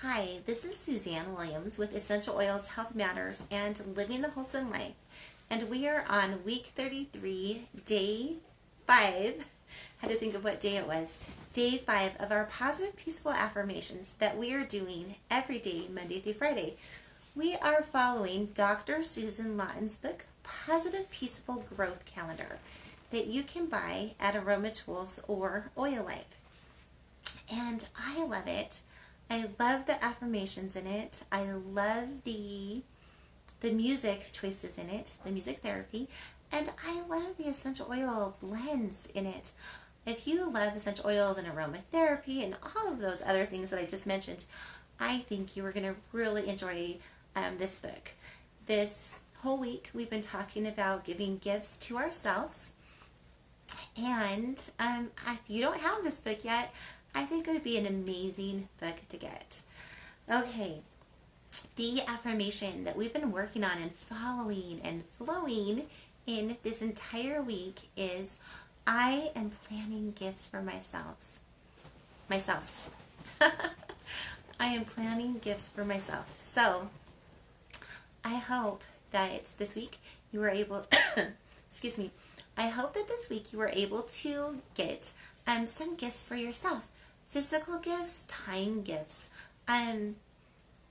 Hi, this is Suzanne Williams with Essential Oils Health Matters and Living the Wholesome Life. And we are on week 33, day 5. Had to think of what day it was. Day 5 of our positive, peaceful affirmations that we are doing every day, Monday through Friday. We are following Dr. Susan Lawton's book, Positive, Peaceful Growth Calendar, that you can buy at Aroma Tools or Oil Life. And I love it. I love the affirmations in it. I love the music choices in it, the music therapy, and I love the essential oil blends in it. If you love essential oils and aromatherapy and all of those other things that I just mentioned, I think you are going to really enjoy this book. This whole week we've been talking about giving gifts to ourselves, and if you don't have this book yet, I think it would be an amazing book to get. Okay, the affirmation that we've been working on and following and flowing in this entire week is I am planning gifts for myself. I am planning gifts for myself. So I hope that this week you were able excuse me. I hope that this week you were able to get some gifts for yourself. Physical gifts, time gifts,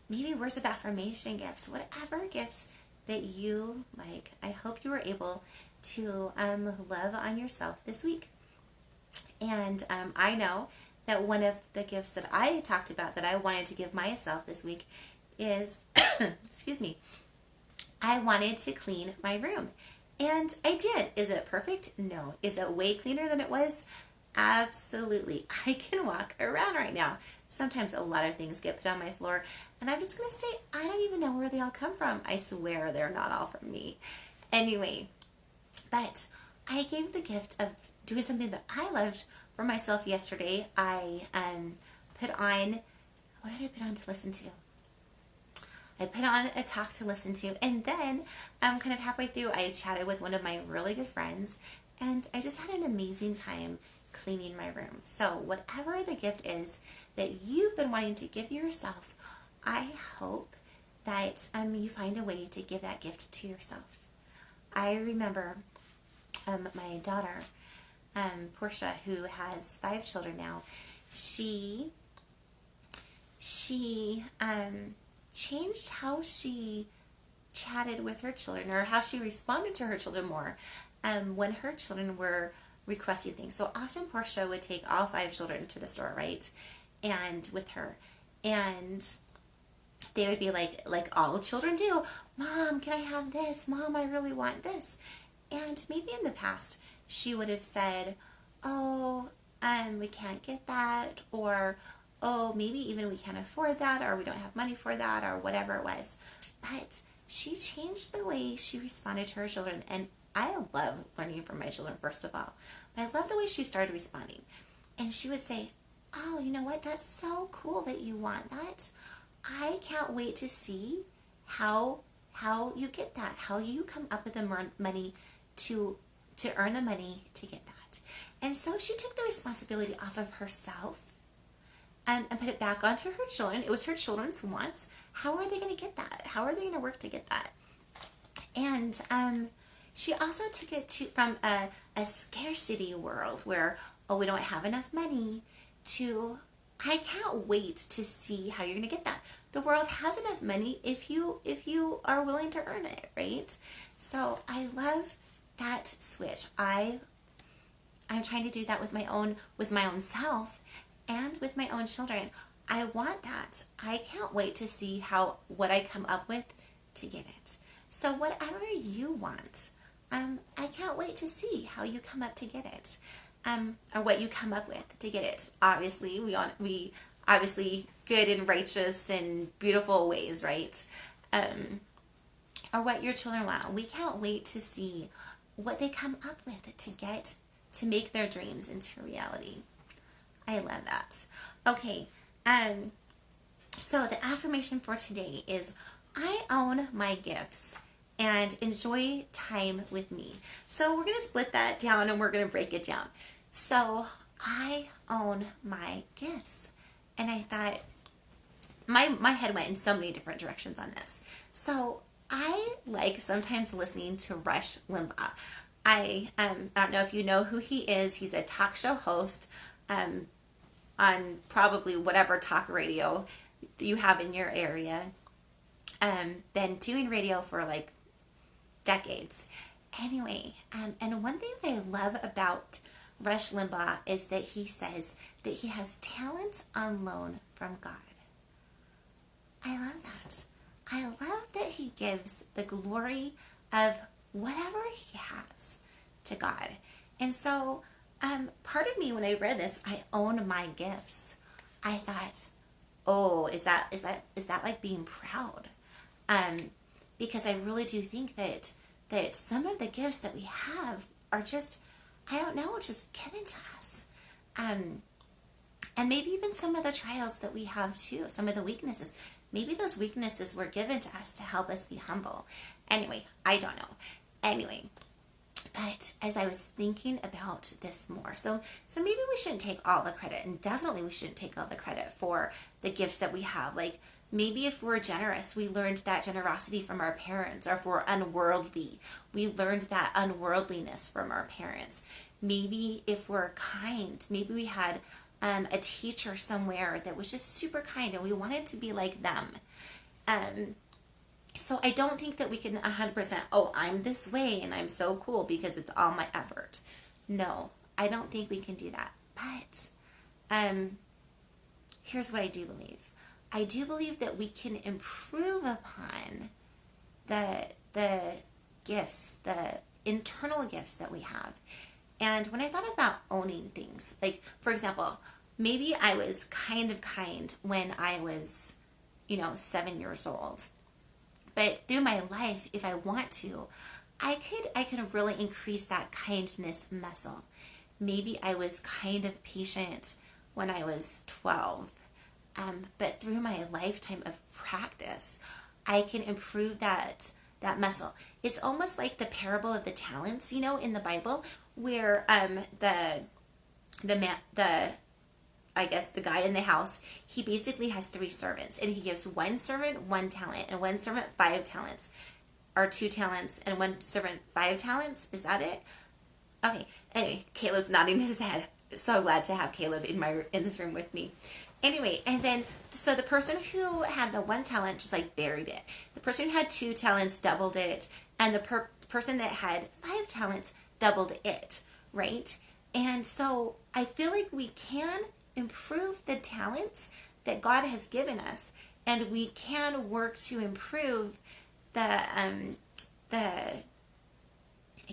maybe words of affirmation gifts, whatever gifts that you like. I hope you were able to love on yourself this week. And I know that one of the gifts that I talked about that I wanted to give myself this week is, excuse me, I wanted to clean my room. And I did. Is it perfect? No. Is it way cleaner than it was? Absolutely. I can walk around right now. Sometimes a lot of things get put on my floor, and I'm just going to say, I don't even know where they all come from. I swear they're not all from me. Anyway, but I gave the gift of doing something that I loved for myself yesterday. I put on, what did I put on to listen to? I put on a talk to listen to, and then kind of halfway through, I chatted with one of my really good friends, and I just had an amazing time cleaning my room. So whatever the gift is that you've been wanting to give yourself, I hope that you find a way to give that gift to yourself. I remember my daughter, Portia, who has 5 children now, she changed how she chatted with her children, or how she responded to her children more when her children were requesting things. So often Portia would take all 5 children to the store, right? And with her. And they would be like all children do, Mom, can I have this? Mom, I really want this. And maybe in the past, she would have said, oh, we can't get that, or, oh, maybe even we can't afford that, or we don't have money for that, or whatever it was. But she changed the way she responded to her children, and I love learning from my children, first of all. But I love the way she started responding. And she would say, oh, you know what? That's so cool that you want that. I can't wait to see how you get that, how you come up with the money to earn the money to get that. And so she took the responsibility off of herself and put it back onto her children. It was her children's wants. How are they going to get that? How are they going to work to get that? And she also took it from a scarcity world where, oh, we don't have enough money, to, I can't wait to see how you're going to get that. The world has enough money if you are willing to earn it, right? So I love that switch. I'm trying to do that with my own self and with my own children. I want that. I can't wait to see what I come up with to get it. So whatever you want, I can't wait to see how you come up to get it, or what you come up with to get it. Obviously, we obviously good and righteous and beautiful ways, right? Or what your children want. We can't wait to see what they come up with to make their dreams into reality. I love that. Okay, so the affirmation for today is, I own my gifts and enjoy time with me. So we're going to split that down and we're going to break it down. So I own my gifts. And I thought, my head went in so many different directions on this. So I like sometimes listening to Rush Limbaugh. I don't know if you know who he is. He's a talk show host on probably whatever talk radio you have in your area. Been doing radio for like decades. Anyway, and one thing that I love about Rush Limbaugh is that he says that he has talent on loan from God. I love that. I love that he gives the glory of whatever he has to God. And so, part of me, when I read this, I own my gifts. I thought, oh, is that like being proud? Because I really do think that some of the gifts that we have are just, I don't know, just given to us. And maybe even some of the trials that we have too, some of the weaknesses. Maybe those weaknesses were given to us to help us be humble. Anyway, I don't know. Anyway, but as I was thinking about this more, so maybe we shouldn't take all the credit, and definitely we shouldn't take all the credit for the gifts that we have. Like maybe if we're generous, we learned that generosity from our parents, or if we're unworldly, we learned that unworldliness from our parents. Maybe if we're kind, maybe we had a teacher somewhere that was just super kind and we wanted to be like them. So I don't think that we can 100%, oh, I'm this way and I'm so cool because it's all my effort. No, I don't think we can do that. But here's what I do believe. I do believe that we can improve upon the gifts, the internal gifts that we have. And when I thought about owning things, like, for example, maybe I was kind when I was, 7 years old. But through my life, if I want to, I could really increase that kindness muscle. Maybe I was kind of patient when I was 12. But through my lifetime of practice, I can improve that muscle. It's almost like the parable of the talents, in the Bible, where I guess the guy in the house, he basically has 3 servants, and he gives one servant 1 talent, and one servant 5 talents, or 2 talents, and one servant 5 talents. Is that it? Okay. Anyway, Caleb's nodding his head. So glad to have Caleb in this room with me. Anyway, and then so the person who had the 1 talent just like buried it. The person who had 2 talents doubled it, and the person that had 5 talents doubled it, right? And so I feel like we can improve the talents that God has given us, and we can work to improve the I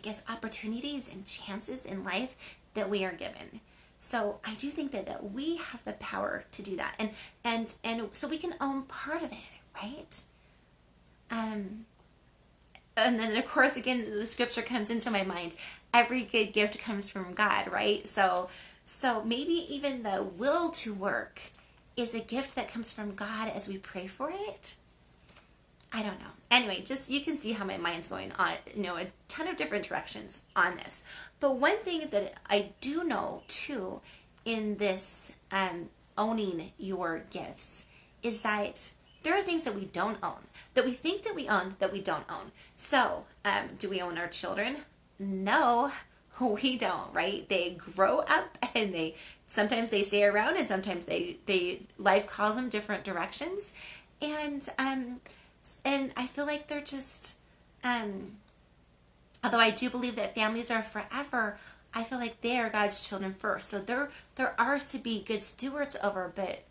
guess opportunities and chances in life that we are given. So I do think that we have the power to do that, and so we can own part of it, right? And then of course again the scripture comes into my mind. Every good gift comes from God, right? So maybe even the will to work is a gift that comes from God as we pray for it. I don't know. Anyway, just you can see how my mind's going on, a ton of different directions on this. But one thing that I do know too in this owning your gifts is that there are things that we don't own, that we think that we own, that we don't own. So, do we own our children? No, we don't, right? They grow up and sometimes they stay around, and sometimes they life calls them different directions. And I feel like they're just, although I do believe that families are forever, I feel like they are God's children first. So they're ours to be good stewards over, but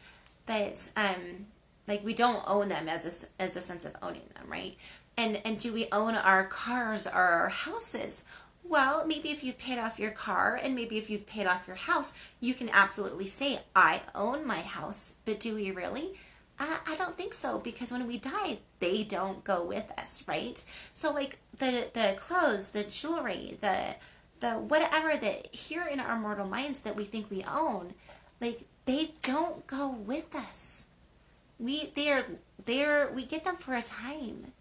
like we don't own them as a sense of owning them, right? And do we own our cars or our houses? Well, maybe if you've paid off your car and maybe if you've paid off your house, you can absolutely say, I own my house. But do we really? I don't think so, because when we die, they don't go with us, right? So like the clothes, the jewelry, the whatever that here in our mortal minds that we think we own, like they don't go with us. We get them for a time.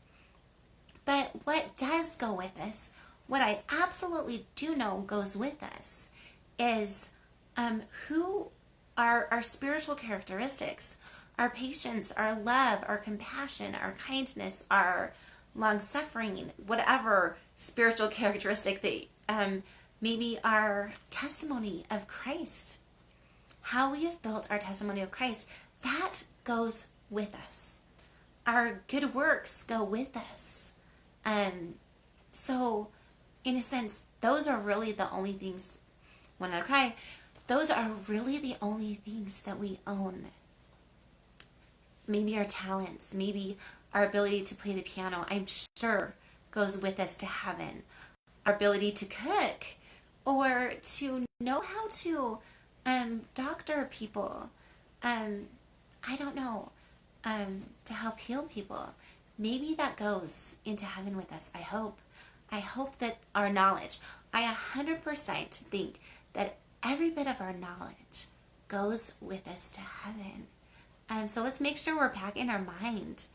But what does go with us, what I absolutely do know goes with us, is who are our spiritual characteristics. our patience, our love, our compassion, our kindness, our long suffering, whatever spiritual characteristic that maybe our testimony of Christ, how we have built our testimony of Christ, that goes with us. Our good works go with us. So, in a sense, those are really the only things, when I cry, those are really the only things that we own. Maybe our talents, maybe our ability to play the piano, I'm sure goes with us to heaven. Our ability to cook, or to know how to doctor people. I don't know. To help heal people. Maybe that goes into heaven with us. I hope. I hope that our knowledge, I 100% think that every bit of our knowledge goes with us to heaven. So let's make sure we're packing our mind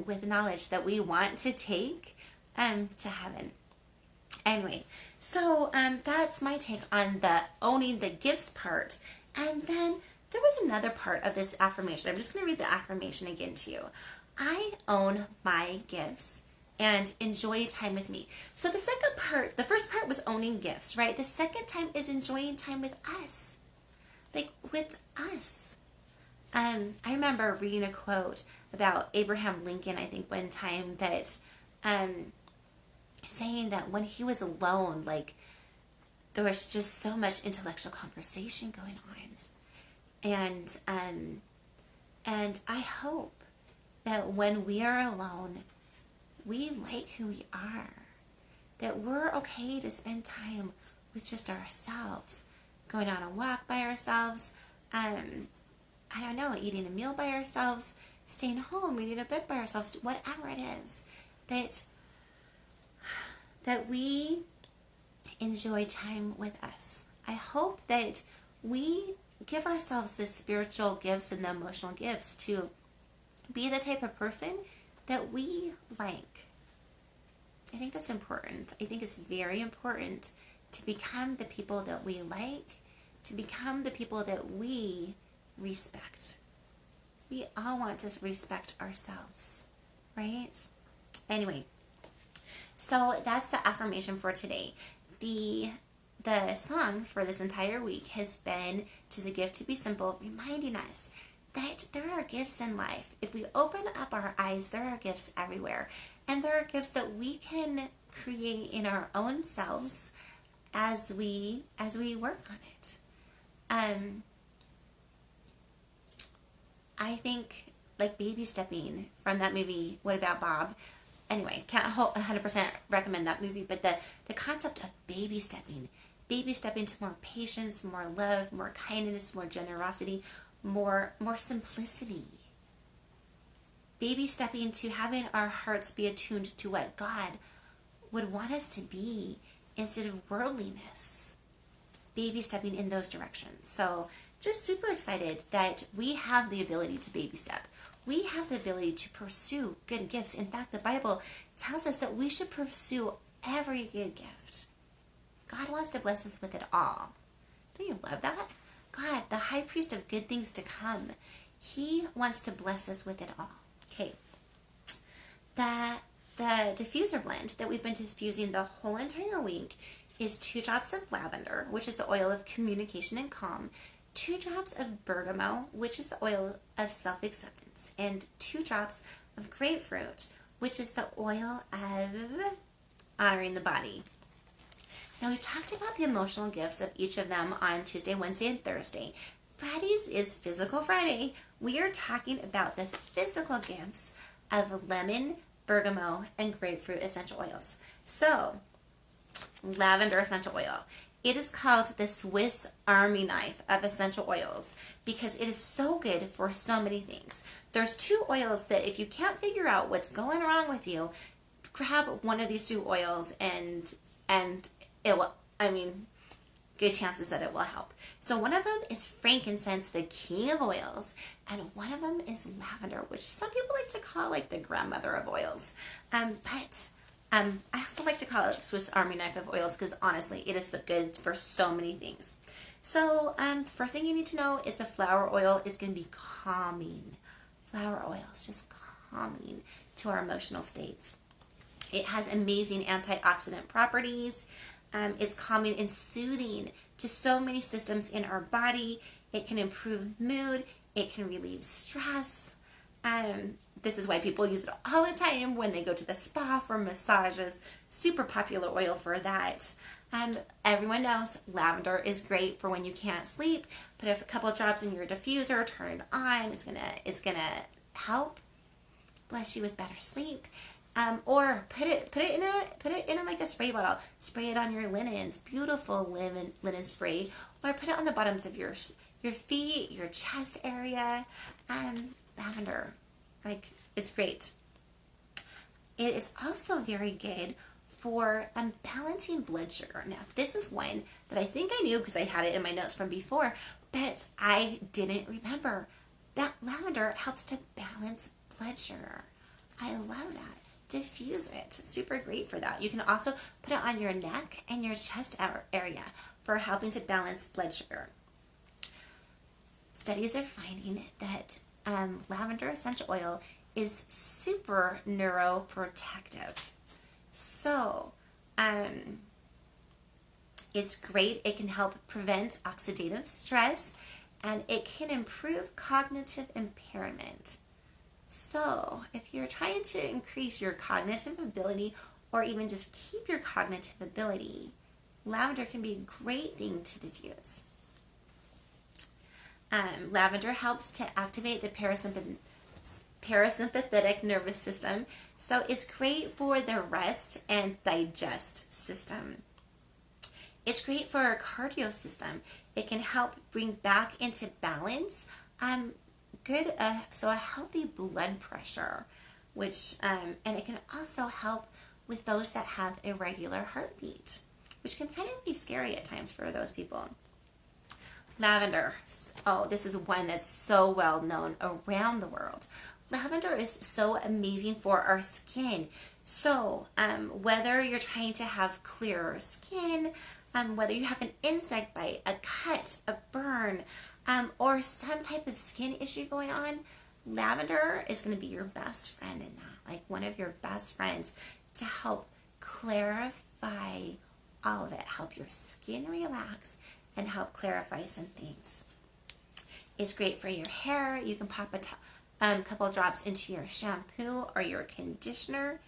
with knowledge that we want to take to heaven. Anyway, so that's my take on the owning the gifts part. And then there was another part of this affirmation. I'm just going to read the affirmation again to you. I own my gifts and enjoy time with me. So the second part, the first part was owning gifts, right? The second time is enjoying time with us. Like with us. I remember reading a quote about Abraham Lincoln, I think one time, that saying that when he was alone, like there was just so much intellectual conversation going on. And I hope that when we are alone, we like who we are. That we're okay to spend time with just ourselves. Going on a walk by ourselves. I don't know, eating a meal by ourselves. Staying home, reading a book by ourselves. Whatever it is. That we enjoy time with us. I hope that we give ourselves the spiritual gifts and the emotional gifts to be the type of person that we like. I think that's important. I think it's very important to become the people that we like, to become the people that we respect. We all want to respect ourselves, right? Anyway, so that's the affirmation for today. The song for this entire week has been "'Tis a Gift to Be Simple," reminding us that there are gifts in life. If we open up our eyes, there are gifts everywhere. And there are gifts that we can create in our own selves as we work on it. I think, like baby stepping from that movie, What About Bob? Anyway, can't 100% recommend that movie, but the concept of baby stepping to more patience, more love, more kindness, more generosity, more simplicity. Baby stepping to having our hearts be attuned to what God would want us to be instead of worldliness. Baby stepping in those directions. So just super excited that we have the ability to baby step. We have the ability to pursue good gifts. In fact, the Bible tells us that we should pursue every good gift. God wants to bless us with it all. Don't you love that? God, the high priest of good things to come, he wants to bless us with it all. Okay. The diffuser blend that we've been diffusing the whole entire week is 2 drops of lavender, which is the oil of communication and calm, 2 drops of bergamot, which is the oil of self-acceptance, and 2 drops of grapefruit, which is the oil of honoring the body. Now, we've talked about the emotional gifts of each of them on Tuesday, Wednesday, and Thursday. Fridays is Physical Friday. We are talking about the physical gifts of lemon, bergamot, and grapefruit essential oils. So, lavender essential oil. It is called the Swiss Army knife of essential oils because it is so good for so many things. There's 2 oils that if you can't figure out what's going wrong with you, grab one of these 2 oils and it will, good chances that it will help. So one of them is frankincense, the king of oils, and one of them is lavender, which some people like to call like the grandmother of oils. But I also like to call it Swiss Army knife of oils because honestly, it is so good for so many things. So the first thing you need to know is a flower oil is going to be calming. Flower oil is just calming to our emotional states. It has amazing antioxidant properties. It's calming and soothing to so many systems in our body. It can improve mood. It can relieve stress. This is why people use it all the time when they go to the spa for massages. Super popular oil for that. Everyone knows lavender is great for when you can't sleep. Put a couple of drops in your diffuser, turn it on. It's gonna help bless you with better sleep. Or put it in like a spray bottle. Spray it on your linens, beautiful linen spray, or put it on the bottoms of your feet, your chest area. Lavender, like, it's great. It is also very good for balancing blood sugar. Now, this is one that I think I knew because I had it in my notes from before, but I didn't remember that lavender helps to balance blood sugar. I love that. Diffuse it. Super great for that. You can also put it on your neck and your chest area for helping to balance blood sugar. Studies are finding that lavender essential oil is super neuroprotective. So, it's great. It can help prevent oxidative stress, and it can improve cognitive impairment. So, if you're trying to increase your cognitive ability or even just keep your cognitive ability, lavender can be a great thing to diffuse. Lavender helps to activate the parasympathetic nervous system, so it's great for the rest and digest system. It's great for our cardio system. It can help bring back into balance so a healthy blood pressure, which and it can also help with those that have irregular heartbeat, which can kind of be scary at times for those people. Lavender. Oh, this is one that's so well known around the world. Lavender is so amazing for our skin. So, whether you're trying to have clearer skin, whether you have an insect bite, a cut, a burn, or some type of skin issue going on, lavender is going to be your best friend in that. Like one of your best friends to help clarify all of it, help your skin relax, and help clarify some things. It's great for your hair. You can pop a couple drops into your shampoo or your conditioner.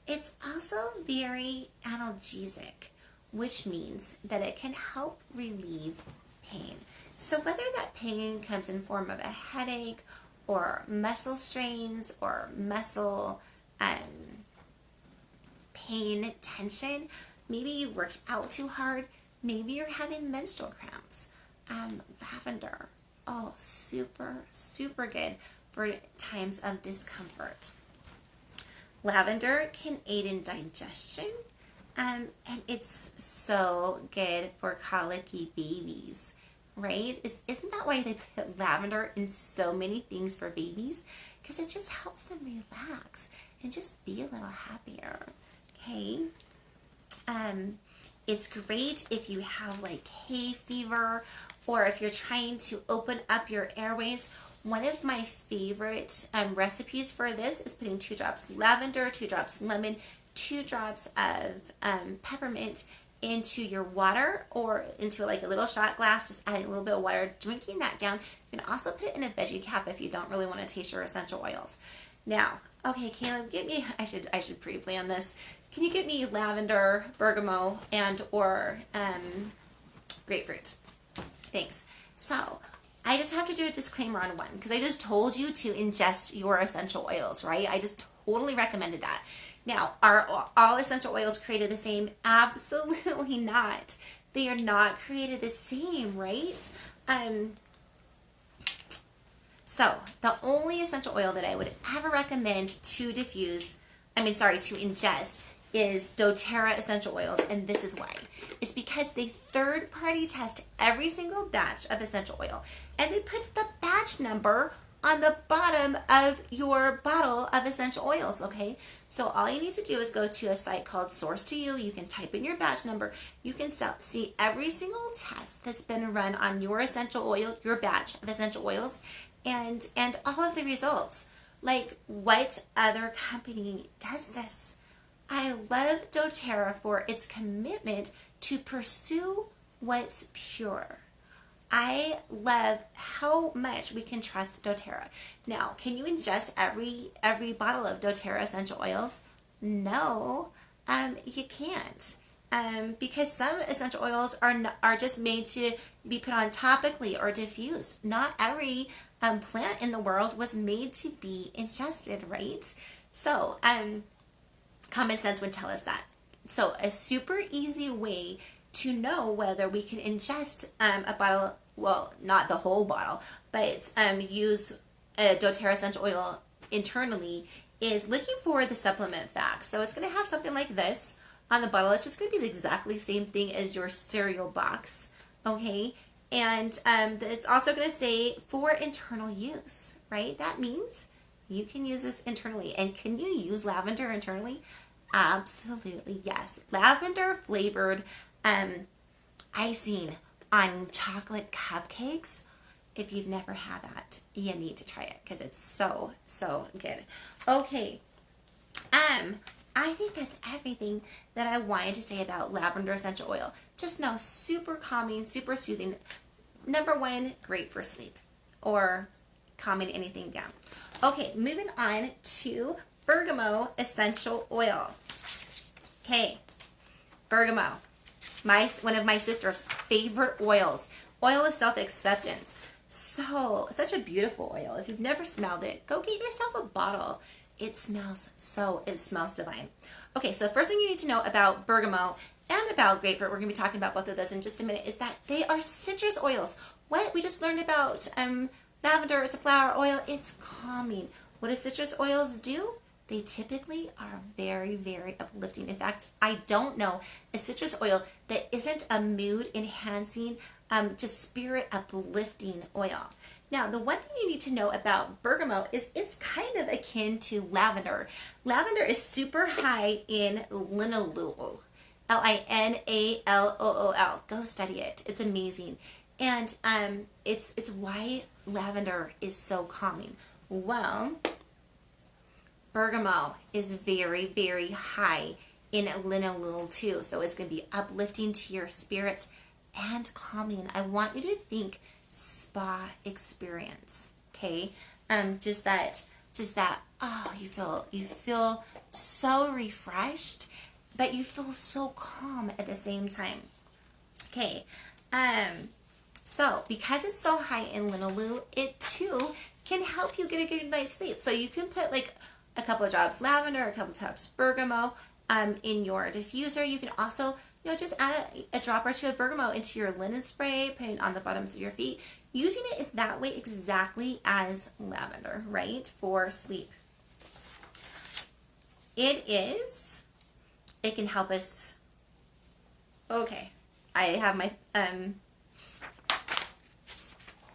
It's also very analgesic, which means that it can help relieve pain. So whether that pain comes in form of a headache or muscle strains or muscle pain, tension, maybe you worked out too hard, maybe you're having menstrual cramps. Lavender, oh, super, super good for times of discomfort. Lavender can aid in digestion, and it's so good for colicky babies, right? Isn't that why they put lavender in so many things for babies? Because it just helps them relax and just be a little happier, okay? It's great if you have like hay fever or if you're trying to open up your airways. One of my favorite recipes for this is putting 2 drops lavender, 2 drops lemon, 2 drops of peppermint into your water or into like a little shot glass, just adding a little bit of water, drinking that down. You can also put it in a veggie cap if you don't really want to taste your essential oils. Now, okay, Caleb, get me, I should pre-plan this. Can you get me lavender, bergamot, and or grapefruit? Thanks. So, I just have to do a disclaimer on one because I just told you to ingest your essential oils, right? I just totally recommended that. Now, are all essential oils created the same? Absolutely not. They are not created the same, right? So, the only essential oil that I would ever recommend to ingest is doTERRA essential oils, and this is why. It's because they third-party test every single batch of essential oil, and they put the batch number on the bottom of your bottle of essential oils, okay? So all you need to do is go to a site called Source to You. You can type in your batch number. You can see every single test that's been run on your essential oil, your batch of essential oils, and all of the results. Like, what other company does this? I love doTERRA for its commitment to pursue what's pure. I love how much we can trust doTERRA. Now, can you ingest every bottle of doTERRA essential oils? No, you can't. Because some essential oils are just made to be put on topically or diffused. Not every plant in the world was made to be ingested, right? So, common sense would tell us that. So, a super easy way to know whether we can ingest a bottle, well, not the whole bottle, but use a doTERRA essential oil internally, is looking for the supplement facts. So it's going to have something like this on the bottle. It's just going to be the exactly same thing as your cereal box, okay? And it's also going to say for internal use, right? That means you can use this internally. And can you use lavender internally? Absolutely, yes. Lavender flavored icing on chocolate cupcakes. If you've never had that, you need to try it because it's so, so good. Okay. I think that's everything that I wanted to say about lavender essential oil. Just know, super calming, super soothing. Number one, great for sleep or calming anything down. Okay, moving on to bergamot essential oil. Okay, bergamot, one of my sister's favorite oils. Oil of self-acceptance. Such a beautiful oil. If you've never smelled it, go get yourself a bottle. It smells divine. Okay, so first thing you need to know about bergamot and about grapefruit, we're going to be talking about both of those in just a minute, is that they are citrus oils. What? We just learned about lavender, it's a flower oil. It's calming. What do citrus oils do? They typically are very, very uplifting. In fact, I don't know a citrus oil that isn't a mood enhancing, just spirit uplifting oil. Now, the one thing you need to know about bergamot is it's kind of akin to lavender. Lavender is super high in linalool, Linalool. Go study it. It's amazing. And it's why lavender is so calming. Well, bergamot is very, very high in linalool too. So it's going to be uplifting to your spirits and calming. I want you to think spa experience, okay? Just that, oh, you feel so refreshed, but you feel so calm at the same time. Okay, so because it's so high in linalool, it too can help you get a good night's sleep. So you can put like a couple of drops lavender, a couple of drops bergamot in your diffuser. You can also, just add a drop or two of bergamot into your linen spray, put it on the bottoms of your feet, using it that way exactly as lavender, right, for sleep. It can help us, okay, I had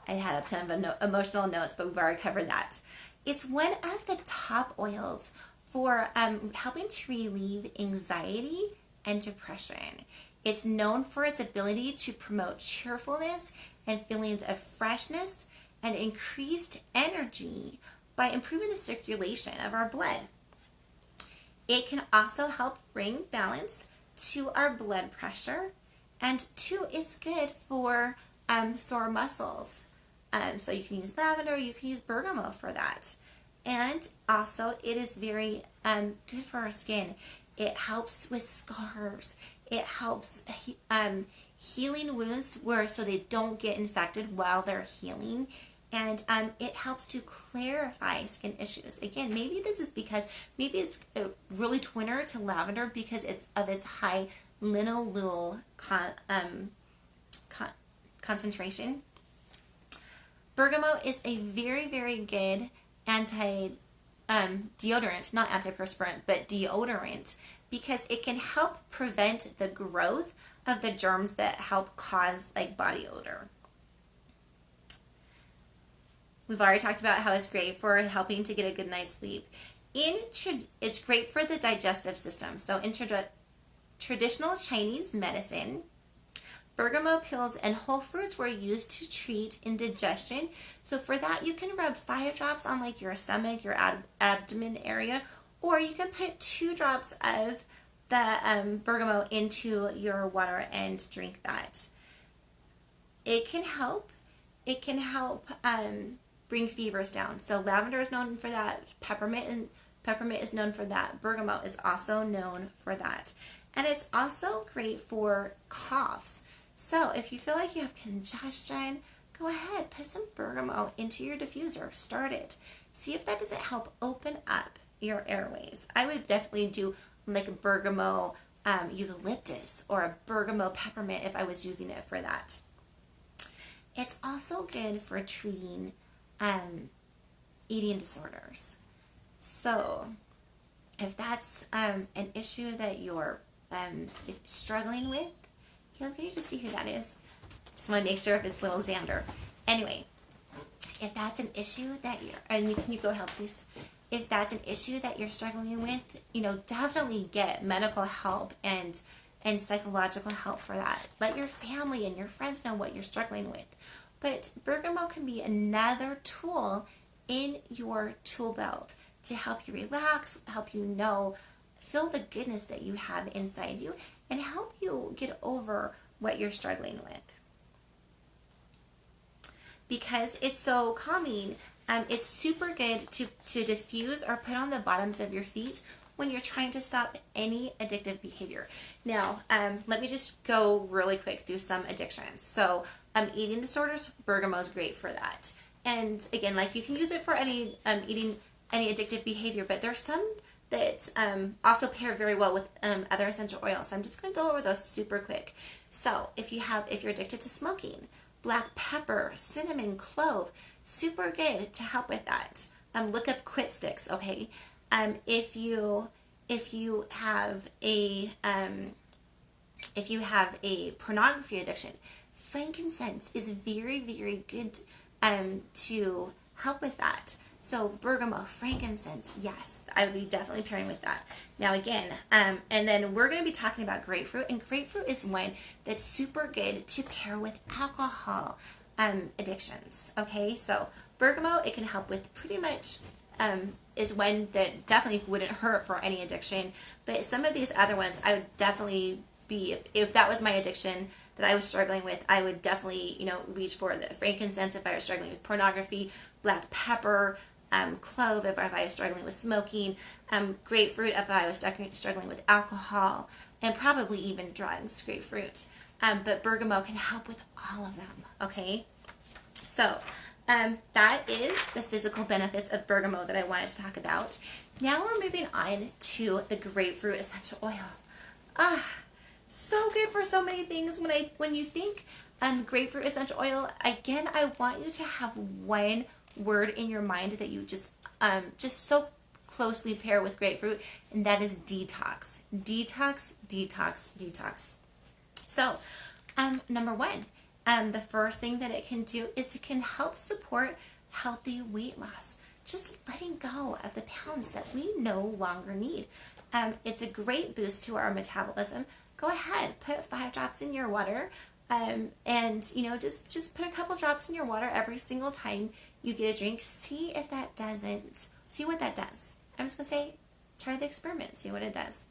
a ton of emotional notes, but we've already covered that. It's one of the top oils for helping to relieve anxiety and depression. It's known for its ability to promote cheerfulness and feelings of freshness and increased energy by improving the circulation of our blood. It can also help bring balance to our blood pressure, and two, it's good for sore muscles. So you can use lavender, you can use bergamot for that. And also it is very good for our skin. It helps with scars. It helps healing wounds so they don't get infected while they're healing. And it helps to clarify skin issues. Again, maybe it's really twinner to lavender because of its high linalool concentration. Bergamot is a very, very good deodorant, not antiperspirant, but deodorant, because it can help prevent the growth of the germs that help cause like body odor. We've already talked about how it's great for helping to get a good night's sleep. It's great for the digestive system. So in traditional Chinese medicine, bergamot peels and whole fruits were used to treat indigestion. So for that, you can rub 5 drops on like your stomach, your abdomen area, or you can put 2 drops of the bergamot into your water and drink that. It can help. It can help bring fevers down. So lavender is known for that. Peppermint is known for that. Bergamot is also known for that. And it's also great for coughs. So if you feel like you have congestion, go ahead, put some bergamot into your diffuser. Start it. See if that doesn't help open up your airways. I would definitely do like a bergamot eucalyptus or a bergamot peppermint if I was using it for that. It's also good for treating eating disorders. So if that's an issue that you're struggling with, Caleb, can you just see who that is? Just want to make sure if it's little Xander. Anyway, if that's an issue that and you go help please. If that's an issue that you're struggling with, definitely get medical help and psychological help for that. Let your family and your friends know what you're struggling with. But bergamot can be another tool in your tool belt to help you relax, help you feel the goodness that you have inside you, and help you get over what you're struggling with. Because it's so calming, it's super good to diffuse or put on the bottoms of your feet when you're trying to stop any addictive behavior. Now, let me just go really quick through some addictions. So, eating disorders, bergamot is great for that. And again, like you can use it for any any addictive behavior, but there's some that also pair very well with other essential oils. So I'm just going to go over those super quick. So if you're addicted to smoking, black pepper, cinnamon, clove, super good to help with that. Look up quit sticks, okay? If you have a pornography addiction, frankincense is very, very good to help with that. So bergamot, frankincense, yes, I would be definitely pairing with that. Now again, and then we're going to be talking about grapefruit, and grapefruit is one that's super good to pair with alcohol addictions. Okay, so bergamot, it can help with pretty much is one that definitely wouldn't hurt for any addiction, but some of these other ones I would definitely be, if that was my addiction that I was struggling with, I would definitely reach for the frankincense if I was struggling with pornography, black pepper, clove if I was struggling with smoking, grapefruit if I was struggling with alcohol, and probably even drugs, grapefruit. But bergamot can help with all of them, okay? So that is the physical benefits of bergamot that I wanted to talk about. Now we're moving on to the grapefruit essential oil. So good for so many things. When you think grapefruit essential oil, again, I want you to have one word in your mind that you just so closely pair with grapefruit, and that is detox. Detox, detox, detox. So, number one, the first thing that it can do is it can help support healthy weight loss. Just letting go of the pounds that we no longer need. It's a great boost to our metabolism. Go ahead, put 5 drops in your water. And just put a couple drops in your water every single time you get a drink. See what that does. I'm just gonna say, try the experiment, see what it does.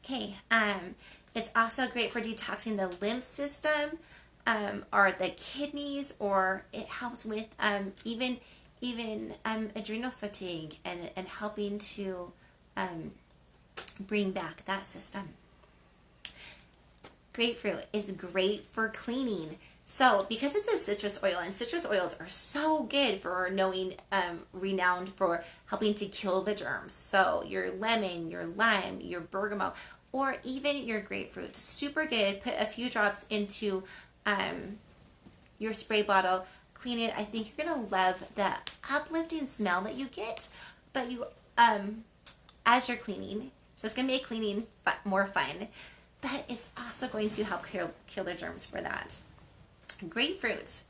Okay, it's also great for detoxing the lymph system, or the kidneys, or it helps with even adrenal fatigue and helping to bring back that system. Grapefruit is great for cleaning. So because it's a citrus oil, and citrus oils are so good for renowned for helping to kill the germs. So your lemon, your lime, your bergamot, or even your grapefruit, super good. Put a few drops into your spray bottle, clean it. I think you're gonna love the uplifting smell that you get, but as you're cleaning, so it's gonna make cleaning more fun. But it's also going to help kill the germs for that. Grapefruit.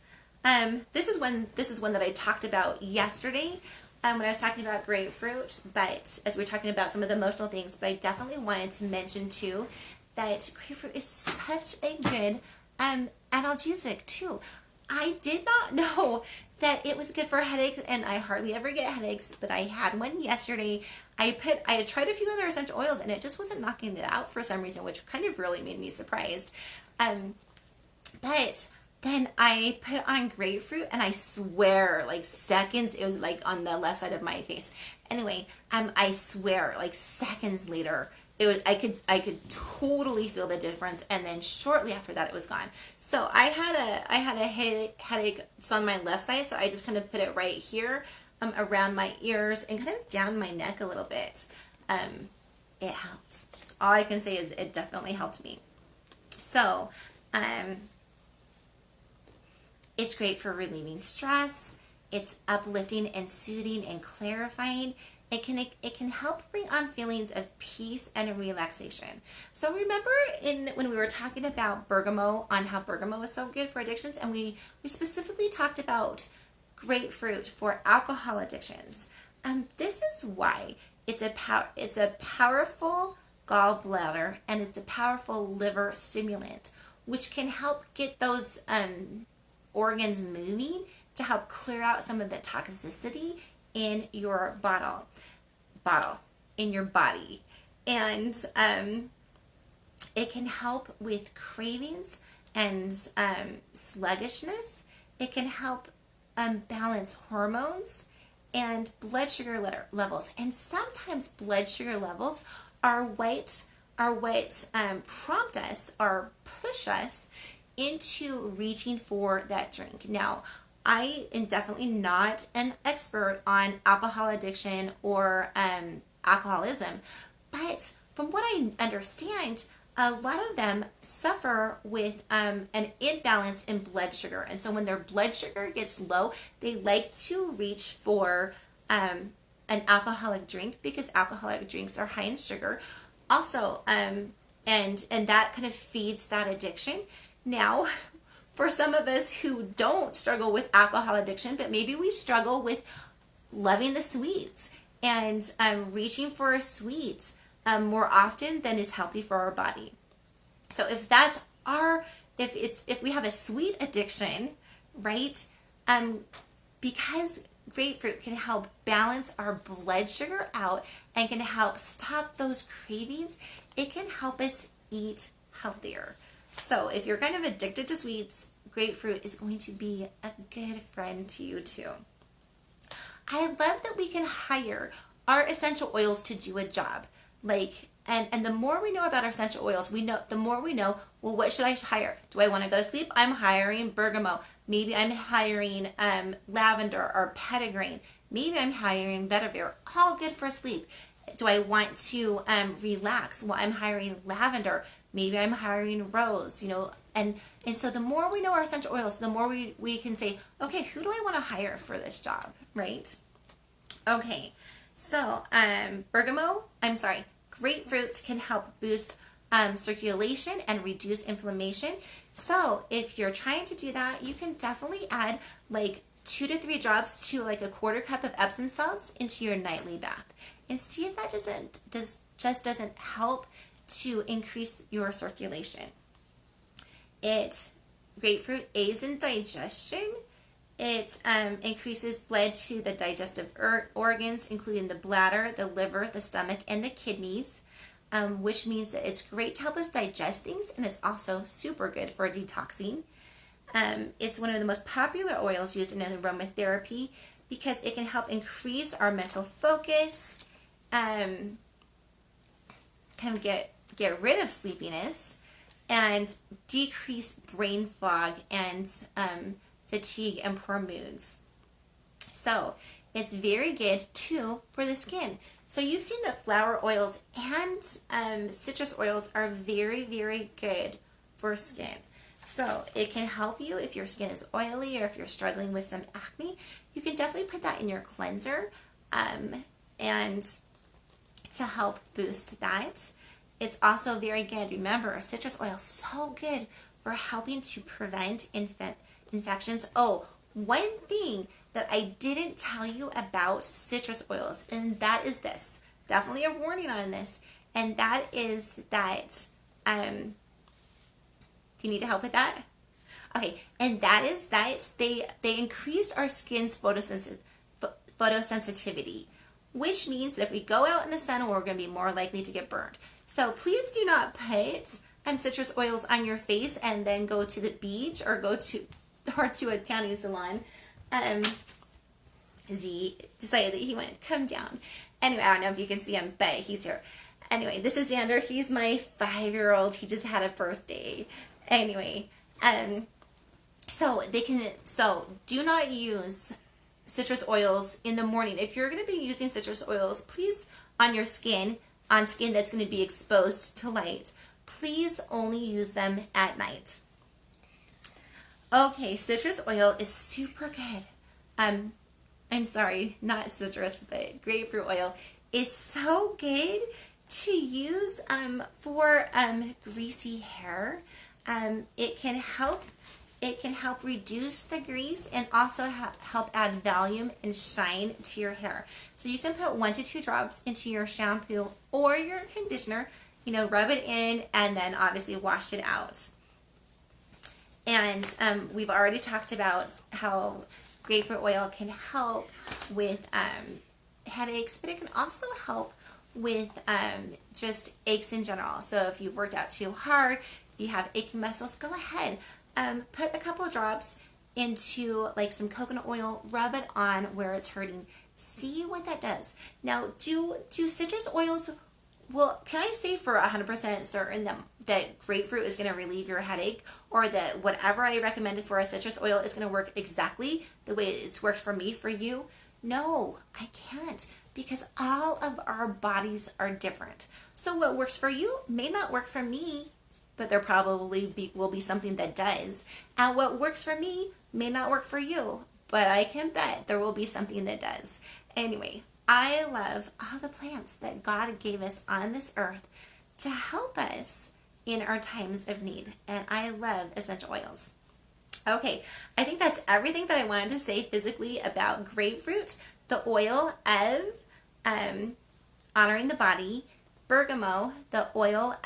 This is one that I talked about yesterday when I was talking about grapefruit, but as we were talking about some of the emotional things, but I definitely wanted to mention too that grapefruit is such a good analgesic too. I did not know that it was good for headaches, and I hardly ever get headaches, but I had one yesterday. I had tried a few other essential oils, and it just wasn't knocking it out for some reason, which kind of really made me surprised. But then I put on grapefruit, and I swear, like seconds, it was like on the left side of my face. Anyway, I swear, like seconds later, it was I could totally feel the difference, and then shortly after that, it was gone. So I had a headache just on my left side, so I just kind of put it right here, around my ears and kind of down my neck a little bit. It helped. All I can say is it definitely helped me. So, it's great for relieving stress. It's uplifting and soothing and clarifying. It can help bring on feelings of peace and relaxation. So remember when we were talking about bergamot, on how bergamot is so good for addictions, and we specifically talked about grapefruit for alcohol addictions. This is why it's a powerful gallbladder, and it's a powerful liver stimulant, which can help get those organs moving to help clear out some of the toxicity in your bottle in your body. And it can help with cravings and sluggishness. It can help balance hormones and blood sugar levels. And sometimes blood sugar levels are what prompt us or push us into reaching for that drink. Now, I am definitely not an expert on alcohol addiction or alcoholism, but from what I understand, a lot of them suffer with an imbalance in blood sugar. And so when their blood sugar gets low, they like to reach for an alcoholic drink, because alcoholic drinks are high in sugar. Also, and that kind of feeds that addiction. Now, for some of us who don't struggle with alcohol addiction, but maybe we struggle with loving the sweets and reaching for a sweet more often than is healthy for our body. So if we have a sweet addiction, right? Because grapefruit can help balance our blood sugar out and can help stop those cravings, it can help us eat healthier. So if you're kind of addicted to sweets, grapefruit is going to be a good friend to you too. I love that we can hire our essential oils to do a job. And the more we know about our essential oils, the more we know, well, what should I hire? Do I want to go to sleep? I'm hiring bergamot. Maybe I'm hiring lavender or petitgrain. Maybe I'm hiring vetiver. All good for sleep. Do I want to relax? Well, I'm hiring lavender. Maybe I'm hiring rose, and so the more we know our essential oils, the more we can say, okay, who do I want to hire for this job, right? Okay, so grapefruit can help boost circulation and reduce inflammation. So if you're trying to do that, you can definitely add like 2 to 3 drops to like a quarter cup of Epsom salts into your nightly bath, and see if that doesn't help to increase your circulation. Grapefruit aids in digestion. It increases blood to the digestive organs, including the bladder, the liver, the stomach, and the kidneys, which means that it's great to help us digest things, and it's also super good for detoxing. It's one of the most popular oils used in aromatherapy because it can help increase our mental focus, kind of get rid of sleepiness, and decrease brain fog and fatigue and poor moods. So it's very good too for the skin. So you've seen that flower oils and citrus oils are very, very good for skin. So it can help you if your skin is oily or if you're struggling with some acne. You can definitely put that in your cleanser and to help boost that. It's also very good. Remember, citrus oil is so good for helping to prevent infections. Oh, one thing that I didn't tell you about citrus oils, and that is this. Definitely a warning on this, and that is that, do you need help with that? Okay, and that is that they increased our skin's photosensitivity, which means that if we go out in the sun, we're going to be more likely to get burned. So please do not put citrus oils on your face and then go to the beach or to a tanning salon. Z decided that he wanted to come down. Anyway, I don't know if you can see him, but he's here. Anyway, this is Xander. He's my 5-year-old. He just had a birthday. Anyway, so do not use citrus oils in the morning. If you're going to be using citrus oils, please on skin that's going to be exposed to light, please only use them at night. Okay, citrus oil is super good. I'm sorry, not citrus, but grapefruit oil is so good to use for greasy hair. It can help reduce the grease and also help add volume and shine to your hair. So you can put 1 to 2 drops into your shampoo or your conditioner, rub it in, and then obviously wash it out. And we've already talked about how grapefruit oil can help with headaches, but it can also help with just aches in general. So if you've worked out too hard, you have aching muscles, go ahead. Put a couple of drops into like some coconut oil, rub it on where it's hurting. See what that does. Now, do citrus oils, well, can I say for 100% certain that grapefruit is going to relieve your headache, or that whatever I recommended for a citrus oil is going to work exactly the way it's worked for me, for you? No, I can't, because all of our bodies are different. So what works for you may not work for me, but there probably will be something that does. And what works for me may not work for you, but I can bet there will be something that does. Anyway, I love all the plants that God gave us on this earth to help us in our times of need. And I love essential oils. Okay, I think that's everything that I wanted to say physically about grapefruit, the oil of honoring the body, bergamot, the oil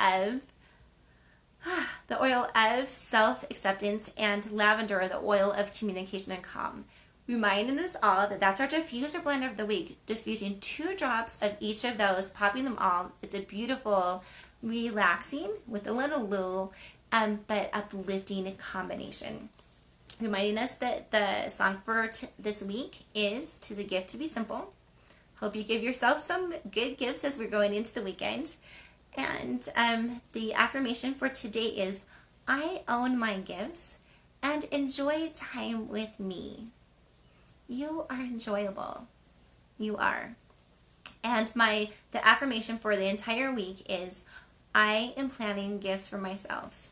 of self-acceptance, and lavender, the oil of communication and calm. Reminding us all that that's our diffuser blend of the week. Diffusing 2 drops of each of those, popping them all. It's a beautiful, relaxing, with a little lube, but uplifting combination. Reminding us that the song for this week is "'Tis a Gift to Be Simple." Hope you give yourself some good gifts as we're going into the weekend. And the affirmation for today is, I own my gifts and enjoy time with me. You are enjoyable. You are. And the affirmation for the entire week is, I am planning gifts for myself.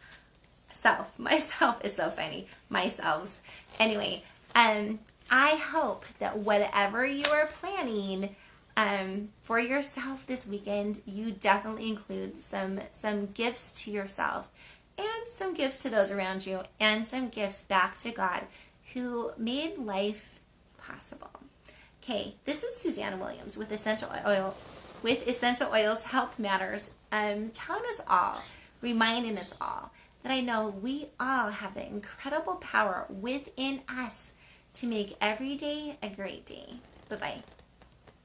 Myself is so funny. Myself. Anyway, I hope that whatever you are planning for yourself this weekend, you definitely include some gifts to yourself and some gifts to those around you and some gifts back to God who made life possible. Okay, this is Suzanne Williams with Essential Oils Health Matters, telling us all, reminding us all that I know we all have the incredible power within us to make every day a great day. Bye-bye.